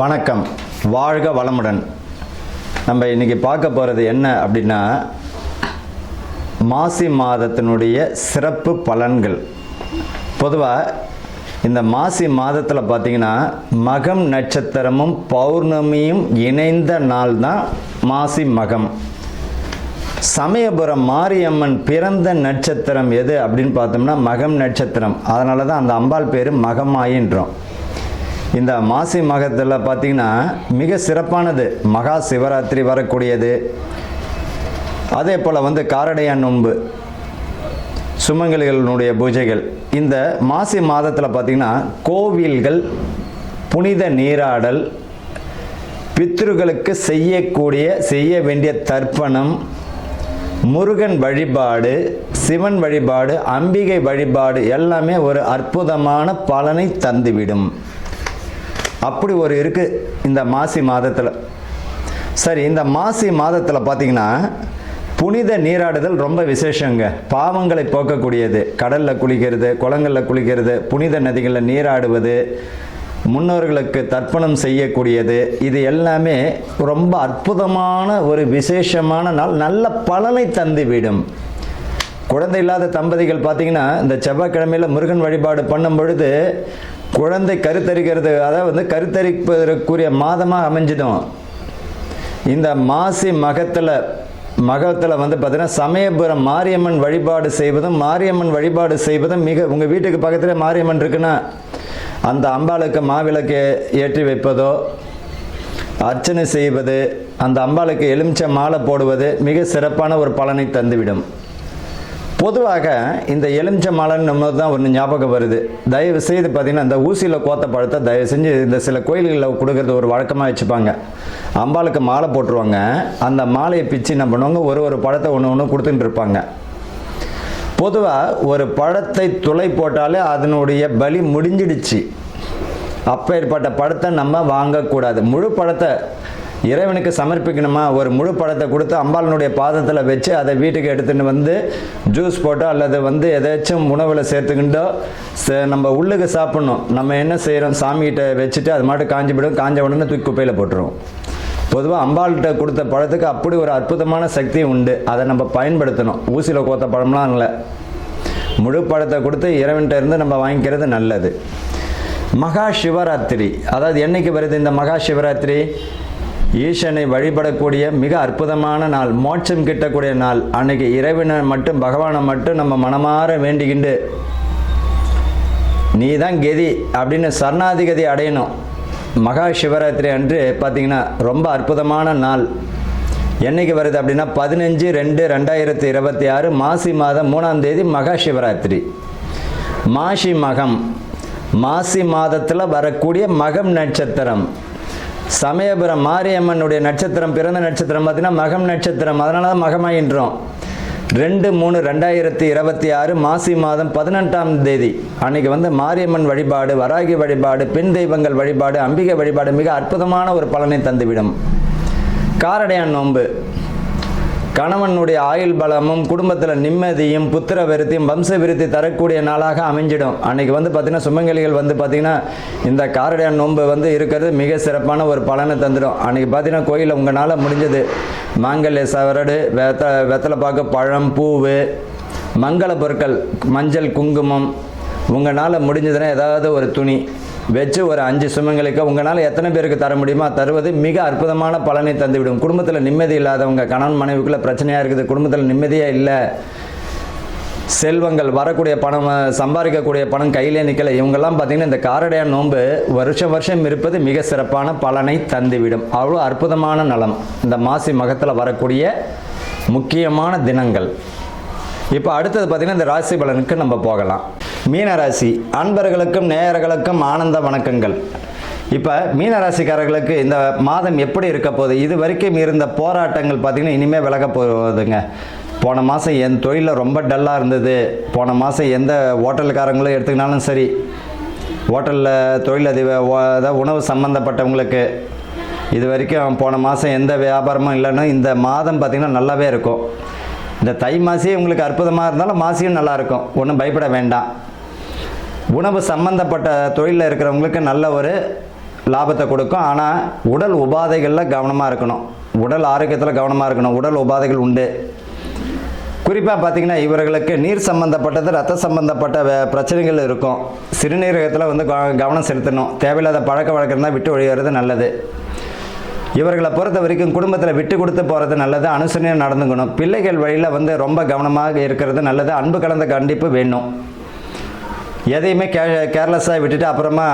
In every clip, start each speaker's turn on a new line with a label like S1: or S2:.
S1: வணக்கம், வாழ்க வளமுடன். நம்ம இன்றைக்கி பார்க்க போகிறது என்ன அப்படின்னா, மாசி மாதத்தினுடைய சிறப்பு பலன்கள். பொதுவாக இந்த மாசி மாதத்தில் பார்த்திங்கன்னா மகம் நட்சத்திரமும் பௌர்ணமியும் இணைந்த நாள் தான் மாசி மகம். சமயபுரம் மாரியம்மன் பிறந்த நட்சத்திரம் எது அப்படின்னு பார்த்தோம்னா மகம் நட்சத்திரம். அதனால தான் அந்த அம்பாள் பேர் மகமாயின்றோம். இந்த மாசி மகத்தில் பார்த்திங்கன்னா மிக சிறப்பானது மகா சிவராத்திரி வரக்கூடியது. அதே போல் காரடையான் நோன்பு, சுமங்கலிகளுடைய பூஜைகள். இந்த மாசி மாதத்தில் பார்த்திங்கன்னா கோவில்கள், புனித நீராடல், பித்ருக்களுக்கு செய்ய வேண்டிய தர்ப்பணம், முருகன் வழிபாடு, சிவன் வழிபாடு, அம்பிகை வழிபாடு எல்லாமே ஒரு அற்புதமான பலனை தந்துவிடும். அப்படி ஒரு இருக்குது இந்த மாசி மாதத்தில். சரி, இந்த மாசி மாதத்தில் பார்த்திங்கன்னா புனித நீராடுதல் ரொம்ப விசேஷங்க. பாவங்களை போக்கக்கூடியது. கடலில் குளிக்கிறது, குளங்களில் குளிக்கிறது, புனித நதிகளில் நீராடுவது, முன்னோர்களுக்கு தர்ப்பணம் செய்யக்கூடியது, இது எல்லாமே ரொம்ப அற்புதமான ஒரு விசேஷமான நாள். நல்ல பலனை தந்துவிடும். குழந்தை இல்லாத தம்பதிகள் பார்த்திங்கன்னா இந்த செவ்வாய்க்கிழமையில் முருகன் வழிபாடு பண்ணும் பொழுது குழந்தை கருத்தரிக்கிறது, அதாவது கருத்தரிப்பதற்குரிய மாதமாக அமைஞ்சிடும். இந்த மாசி மகத்தில் பார்த்திங்கன்னா சமயபுரம் மாரியம்மன் வழிபாடு செய்வதும் மிக, உங்கள் வீட்டுக்கு பக்கத்தில் மாரியம்மன் இருக்குன்னா அந்த அம்பாளுக்கு மாவிளக்கு ஏற்றி வைப்பதோ, அர்ச்சனை செய்வது, அந்த அம்பாளுக்கு எலுமிச்சை மாலை போடுவது மிக சிறப்பான ஒரு பலனை தந்துவிடும். பொதுவாக இந்த எலுமிச்சை மாலைன்னு தான் ஒன்று ஞாபகம் வருது. தயவு செய்து பார்த்திங்கன்னா இந்த ஊசியில் கோத்த பழத்தை தயவு செஞ்சு இந்த சில கோயில்களில் கொடுக்கறது ஒரு வழக்கமாக வச்சுப்பாங்க. அம்பாளுக்கு மாலை போட்டுருவாங்க. அந்த மாலையை பிச்சு என்ன பண்ணுவாங்க, ஒரு பழத்தை ஒன்று கொடுத்துட்டு இருப்பாங்க. பொதுவாக ஒரு பழத்தை துளை போட்டாலே அதனுடைய பலி முடிஞ்சிடுச்சு. அப்பேற்பட்ட பழத்தை நம்ம வாங்கக்கூடாது. முழு பழத்தை இறைவனுக்கு சமர்ப்பிக்கணுமா, ஒரு முழு பழத்தை கொடுத்து அம்பாளனுடைய பாதத்தில் வச்சு அதை வீட்டுக்கு எடுத்துகிட்டு ஜூஸ் போட்டோ அல்லது எதாச்சும் உணவில் சேர்த்துக்கிட்டோ நம்ம உள்ளுக்கு சாப்பிட்ணும். நம்ம என்ன செய்கிறோம், சாமிகிட்ட வச்சுட்டு அது மாட்டு காஞ்சி போய்டும். காஞ்ச உடனே தூக்கி குப்பையில் போட்டுருவோம். பொதுவாக அம்பாள்கிட்ட கொடுத்த பழத்துக்கு அப்படி ஒரு அற்புதமான சக்தி உண்டு. அதை நம்ம பயன்படுத்தணும். ஊசியில் கோத்த பழம்லாம் இல்லை, முழு பழத்தை கொடுத்து இறைவன்கிட்ட இருந்து நம்ம வாங்கிக்கிறது நல்லது. மகா சிவராத்திரி, அதாவது என்னைக்கு வருது இந்த மகா சிவராத்திரி? ஈசனை வழிபடக்கூடிய மிக அற்புதமான நாள், மோட்சம் கிட்டக்கூடிய நாள். அன்னைக்கு இறைவனை மட்டும், பகவானை மட்டும் நம்ம மனமாற வேண்டிக்கிண்டு நீ தான் கதி அப்படின்னு சரணாதிகதி அடையணும். மகா சிவராத்திரி அன்று பார்த்திங்கன்னா ரொம்ப அற்புதமான நாள். என்னைக்கு வருது அப்படின்னா 15/2/2026 மாசி மாதம் 3ஆம் தேதி மகா சிவராத்திரி. மாசி மகம், மாசி மாதத்தில் வரக்கூடிய மகம் நட்சத்திரம். சமயபுரம் மாரியம்மனுடைய நட்சத்திரம், பிறந்த நட்சத்திரம் பார்த்திங்கன்னா மகம் நட்சத்திரம். அதனால தான் மகமாயின்றோம். 2/3/2026 மாசி மாதம் 18ஆம் தேதி அன்னைக்கு மாரியம்மன் வழிபாடு, வராகி வழிபாடு, பெண் தெய்வங்கள் வழிபாடு, அம்பிகை வழிபாடு மிக அற்புதமான ஒரு பலனை தந்துவிடும். காரடையான் நோன்பு, கணவனுடைய ஆயுள் பலமும் குடும்பத்தில் நிம்மதியும் புத்திர விருத்தியும் வம்ச விருத்தி தரக்கூடிய நாளாக அமைஞ்சிடும். அன்றைக்கி பார்த்திங்கன்னா சுமங்கலிகள் பார்த்திங்கன்னா இந்த காரடையான் நோன்பு இருக்கிறது மிக சிறப்பான ஒரு பலனை தந்துடும். அன்றைக்கி பார்த்திங்கன்னா கோயிலில் உங்களால் முடிஞ்சது மாங்கல்ய சவரடு, வெத்தலை பாக்கு, பழம், பூவு, மங்கள பொருட்கள், மஞ்சள், குங்குமம், உங்களால் முடிஞ்சதுன்னா ஏதாவது ஒரு துணி வச்சு ஒரு 5 சுமங்களுக்கு உங்களால் எத்தனை பேருக்கு தர முடியுமோ தருவது மிக அற்புதமான பலனை தந்துவிடும். குடும்பத்தில் நிம்மதி இல்லாதவங்க, கணவன் மனைவிக்குள்ளே பிரச்சனையாக இருக்குது, குடும்பத்தில் நிம்மதியாக இல்லை, செல்வங்கள் வரக்கூடிய பணம், சம்பாதிக்கக்கூடிய பணம் கையிலே நிற்கலை, இவங்கெல்லாம் பார்த்திங்கன்னா இந்த காரடையான் நோன்பு வருஷம் இருப்பது மிக சிறப்பான பலனை தந்துவிடும். அவ்வளோ அற்புதமான நலம் இந்த மாசி மகத்தில் வரக்கூடிய முக்கியமான தினங்கள். இப்போ அடுத்தது பார்த்திங்கன்னா இந்த ராசி பலனுக்கு நம்ம போகலாம். மீனராசி அன்பர்களுக்கும் நேயர்களுக்கும் ஆனந்த வணக்கங்கள். இப்போ மீனராசிக்காரர்களுக்கு இந்த மாதம் எப்படி இருக்க போகுது? இது வரைக்கும் இருந்த போராட்டங்கள் பார்த்திங்கன்னா இனிமேல் விலக போகுதுங்க. போன மாதம் என் தொழிலில் ரொம்ப டல்லாக இருந்தது. போன மாதம் எந்த ஹோட்டலுக்காரங்களும் எடுத்துக்கினாலும் சரி, ஹோட்டலில் தொழிலதிபர், உணவு சம்மந்தப்பட்டவங்களுக்கு இது வரைக்கும் போன மாதம் எந்த வியாபாரமும் இல்லைன்னா இந்த மாதம் பார்த்திங்கன்னா நல்லாவே இருக்கும். இந்த தை மாசியே உங்களுக்கு அற்புதமாக இருந்தாலும் மாசியும் நல்லாயிருக்கும், ஒன்றும் பயப்பட வேண்டாம். உணவு சம்பந்தப்பட்ட தொழிலில் இருக்கிறவங்களுக்கு நல்ல ஒரு லாபத்தை கொடுக்கும். ஆனால் உடல் உபாதைகளில் கவனமாக இருக்கணும், உடல் ஆரோக்கியத்தில் கவனமாக இருக்கணும். உடல் உபாதைகள் உண்டு. குறிப்பாக பார்த்திங்கன்னா இவர்களுக்கு நீர் சம்மந்தப்பட்டது, ரத்த சம்மந்தப்பட்ட பிரச்சனைகள் இருக்கும். சிறுநீரகத்தில் வந்து கவனம் செலுத்தணும். தேவையில்லாத பழக்க வழக்கம் தான் விட்டு ஒழிகிறது நல்லது. இவர்களை பொறுத்த வரைக்கும் குடும்பத்தில் விட்டு கொடுத்து போகிறது நல்லது. அனுசரணையாக நடந்துக்கணும். பிள்ளைகள் வழியில் வந்து ரொம்ப கவனமாக இருக்கிறது நல்லது. அன்பு கலந்த கண்டிப்பு வேணும். எதையுமே கேர்லெஸ்ஸாக விட்டுட்டு அப்புறமா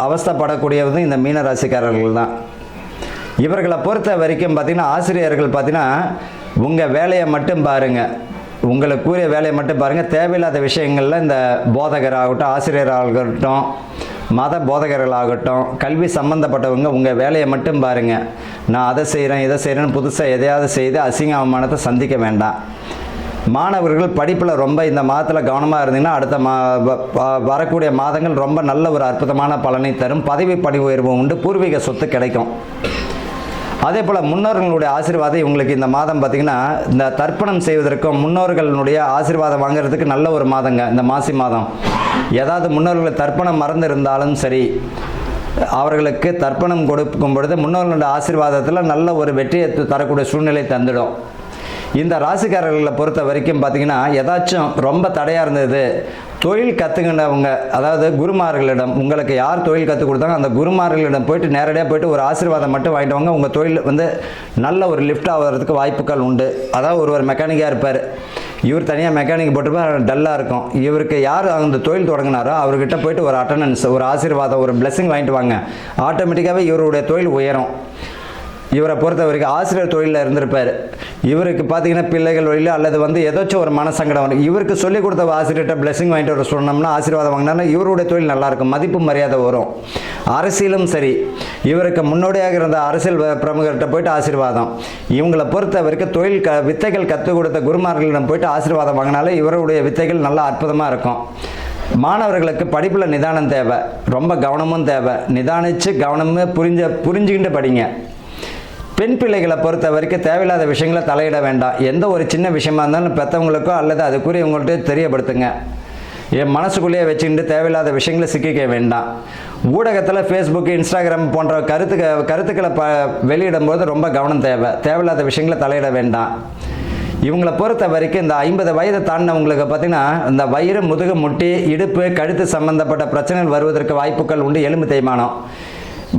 S1: அவஸ்தைப்படக்கூடியது இந்த மீன ராசிக்காரர்கள் தான். இவர்களை பொறுத்த வரைக்கும் பார்த்திங்கன்னா ஆசிரியர்கள் பார்த்திங்கன்னா உங்கள் வேலையை மட்டும் பாருங்கள், உங்களுக்கு கூறிய வேலையை மட்டும் பாருங்கள். தேவையில்லாத விஷயங்களில் இந்த போதகராகட்டும், ஆசிரியராகட்டும், மத போதகர்களாகட்டும், கல்வி சம்மந்தப்பட்டவங்க உங்கள் வேலையை மட்டும் பாருங்கள். நான் அதை செய்கிறேன் இதை செய்கிறேன்னு புதுசாக எதையாவது செய்து அசிங்க அவமானத்தை சந்திக்க வேண்டாம். மாணவர்கள் படிப்பில் ரொம்ப இந்த மாதத்தில் கவனமாக இருந்தீங்கன்னா அடுத்த வரக்கூடிய மாதங்கள் ரொம்ப நல்ல ஒரு அற்புதமான பலனை தரும். பதவி பணி உயர்வு உண்டு. பூர்வீக சொத்து கிடைக்கும். அதே போல் முன்னோர்களுடைய ஆசீர்வாதம் இவங்களுக்கு இந்த மாதம் பார்த்திங்கன்னா இந்த தர்ப்பணம் செய்வதற்கும் முன்னோர்களுடைய ஆசீர்வாதம் வாங்குறதுக்கு நல்ல ஒரு மாதங்க இந்த மாசி மாதம். ஏதாவது முன்னோர்கள் தர்ப்பணம் மறந்து இருந்தாலும் சரி, அவர்களுக்கு தர்ப்பணம் கொடுக்கும் பொழுது முன்னோர்களுடைய ஆசீர்வாதத்தில் நல்ல ஒரு வெற்றியை தரக்கூடிய சூழ்நிலை தந்துடும். இந்த ராசிக்காரர்களை பொறுத்த வரைக்கும் பார்த்திங்கன்னா ஏதாச்சும் ரொம்ப தடையாக இருந்தது, தொழில் கற்றுக்கின்றவங்க, அதாவது குருமார்களிடம், உங்களுக்கு யார் தொழில் கற்றுக் கொடுத்தாங்க அந்த குருமார்களிடம் போயிட்டு நேரடியாக போயிட்டு ஒரு ஆசீர்வாதம் மட்டும் வாங்கிட்டு வாங்க. உங்கள் தொழில் வந்து நல்ல ஒரு லிஃப்ட் ஆகிறதுக்கு வாய்ப்புகள் உண்டு. அதாவது ஒரு மெக்கானிக்காக இருப்பார், இவர் தனியாக மெக்கானிக் போட்டுருப்பார், டல்லாக இருக்கும். இவருக்கு யார் அந்த தொழில் தொடங்கினாரோ அவர்கிட்ட போயிட்டு ஒரு அட்டண்டன்ஸ், ஒரு ஆசீர்வாதம், ஒரு பிளெஸிங் வாங்கிட்டு வாங்க. ஆட்டோமேட்டிக்காகவே இவருடைய தொழில் உயரும். இவரை பொறுத்த வரைக்கும் ஆசிரியர் தொழிலில் இருந்திருப்பார். இவருக்கு பார்த்தீங்கன்னா பிள்ளைகள் வழியில் அல்லது வந்து ஏதாச்சும் ஒரு மனசங்கடம் வரும். இவருக்கு சொல்லிக் கொடுத்த ஆசிரியர்கிட்ட பிளெஸிங் வாங்கிட்டு வர சொன்னோம்னா, ஆசீர்வாதம் வாங்கினா இவருடைய தொழில் நல்லாயிருக்கும், மதிப்பு மரியாதை வரும். அரசியலும் சரி, இவருக்கு முன்னோடியாக இருந்த அரசியல் பிரமுகர்கிட்ட போயிட்டு ஆசீர்வாதம். இவங்களை பொறுத்த வரைக்கும் தொழில் வித்தைகள் கற்றுக் கொடுத்த குருமார்களிடம் போயிட்டு ஆசீர்வாதம் வாங்கினாலே இவருடைய வித்தைகள் நல்லா அற்புதமாக இருக்கும். மாணவர்களுக்கு படிப்பில் நிதானம் தேவை, ரொம்ப கவனமும் தேவை. நிதானித்து கவனமும் புரிஞ்சுக்கிட்டு படிங்க. பெண் பிள்ளைகளை பொறுத்த வரைக்கும் தேவையில்லாத விஷயங்களை தலையிட வேண்டாம். எந்த ஒரு சின்ன விஷயமா இருந்தாலும் பெற்றவங்களுக்கோ அல்லது அதுக்குரியவங்கள்ட்ட தெரியப்படுத்துங்க. என் மனசுக்குள்ளேயே வச்சுக்கிட்டு தேவையில்லாத விஷயங்களை சிக்கிக்க வேண்டாம். ஊடகத்தில் ஃபேஸ்புக், இன்ஸ்டாகிராம் போன்ற கருத்துக்களை வெளியிடும்போது ரொம்ப கவனம் தேவை. தேவையில்லாத விஷயங்களை தலையிட வேண்டாம். இவங்களை பொறுத்த வரைக்கும் இந்த 50 வயதை தாண்டினவங்களுக்கு பார்த்திங்கன்னா இந்த வயிறு, முதுகு, முட்டி, இடுப்பு, கழுத்து சம்பந்தப்பட்ட பிரச்சனைகள் வருவதற்கு வாய்ப்புகள் உண்டு. எலும்பு தேய்மானம்,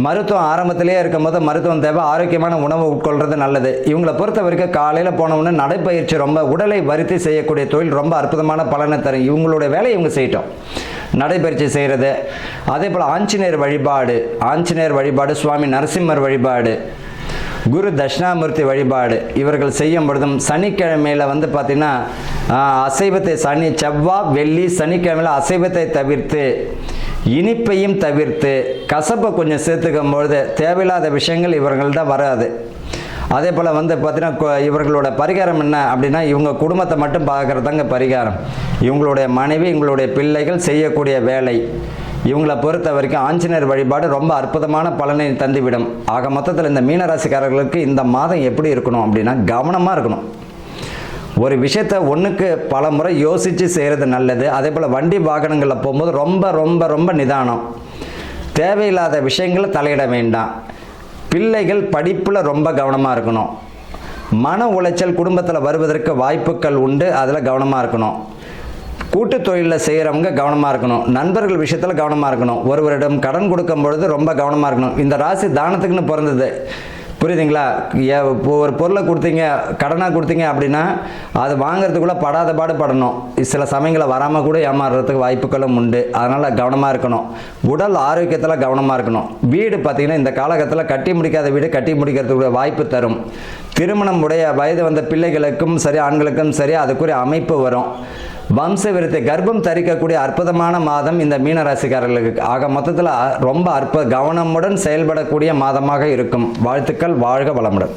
S1: மருத்துவம் ஆரம்பத்திலேயே இருக்கும்போது மருத்துவம் தேவை. ஆரோக்கியமான உணவு உட்கொள்வது நல்லது. இவங்களை பொறுத்த வரைக்கும் காலையில் போனவுடனே நடைப்பயிற்சி, ரொம்ப உடலை வருத்தி செய்யக்கூடிய தொழில் ரொம்ப அற்புதமான பலனை தரும். இவங்களுடைய வேலையை இவங்க செய்யட்டும், நடைப்பயிற்சி செய்கிறது. அதே போல் ஆஞ்சநேயர் வழிபாடு, சுவாமி நரசிம்மர் வழிபாடு, குரு தட்சிணாமூர்த்தி வழிபாடு இவர்கள் செய்யும் பொழுதும், சனிக்கிழமையில் வந்து பார்த்திங்கன்னா அசைவத்தை செவ்வாய், வெள்ளி, சனிக்கிழமையில் அசைவத்தை தவிர்த்து, இனிப்பையும் தவிர்த்து, கசப்பை கொஞ்சம் சேர்த்துக்கும் பொழுது தேவையில்லாத விஷயங்கள் இவர்கள்ட்ட வராது. அதே போல் வந்து பார்த்திங்கன்னா இவர்களோட பரிகாரம் என்ன அப்படின்னா, இவங்க குடும்பத்தை மட்டும் பார்க்குறதாங்க பரிகாரம். இவங்களுடைய மனைவி, இவங்களுடைய பிள்ளைகள் செய்யக்கூடிய வேலை, இவங்களை பொறுத்த வரைக்கும் ஆஞ்சநேயர் வழிபாடு ரொம்ப அற்புதமான பலனை தந்துவிடும். ஆக மொத்தத்தில் இந்த மீனராசிக்காரர்களுக்கு இந்த மாதம் எப்படி இருக்கணும் அப்படின்னா, கவனமாக இருக்கணும். ஒரு விஷயத்தை ஒன்றுக்கு பல முறை யோசித்து செய்கிறது நல்லது. அதே போல் வண்டி வாகனங்களில் போகும்போது ரொம்ப ரொம்ப ரொம்ப நிதானம். தேவையில்லாத விஷயங்களை தலையிட வேண்டாம். பிள்ளைகள் படிப்பில் ரொம்ப கவனமாக இருக்கணும். மன உளைச்சல் குடும்பத்தில் வருவதற்கு வாய்ப்புகள் உண்டு, அதில் கவனமாக இருக்கணும். கூட்டு தொழிலில் செய்கிறவங்க கவனமாக இருக்கணும். நண்பர்கள் விஷயத்தில் கவனமாக இருக்கணும். ஒருவரிடம் கடன் கொடுக்கும் பொழுது ரொம்ப கவனமாக இருக்கணும். இந்த ராசி தானத்துக்குன்னு பிறந்தது, புரியுதுங்களா? ஒரு பொருளை கொடுத்தீங்க, கடனாக கொடுத்தீங்க அப்படின்னா அது வாங்கிறதுக்குள்ளே படாத பாடு படணும். சில சமயங்களை வராமல் கூட ஏமாறுறதுக்கு வாய்ப்புகளும் உண்டு. அதனால் கவனமாக இருக்கணும். உடல் ஆரோக்கியத்தில் கவனமாக இருக்கணும். வீடு பார்த்திங்கன்னா இந்த காலகட்டத்தில் கட்டி முடிக்காத வீடு கட்டி முடிக்கிறதுக்குள்ள வாய்ப்பு தரும். திருமணம் உடைய வயது வந்த பிள்ளைகளுக்கும் சரி, ஆண்களுக்கும் சரி அதுக்குரிய அமைப்பு வரும். வம்ச விருத்தி, கர்ப்பம் தரிக்கக்கூடிய அற்புதமான மாதம் இந்த மீனராசிக்காரர்களுக்கு. ஆக மொத்தத்தில் ரொம்ப கவனமுடன் செயல்படக்கூடிய மாதமாக இருக்கும். வாழ்த்துக்கள். வாழ்க வளமுடன்.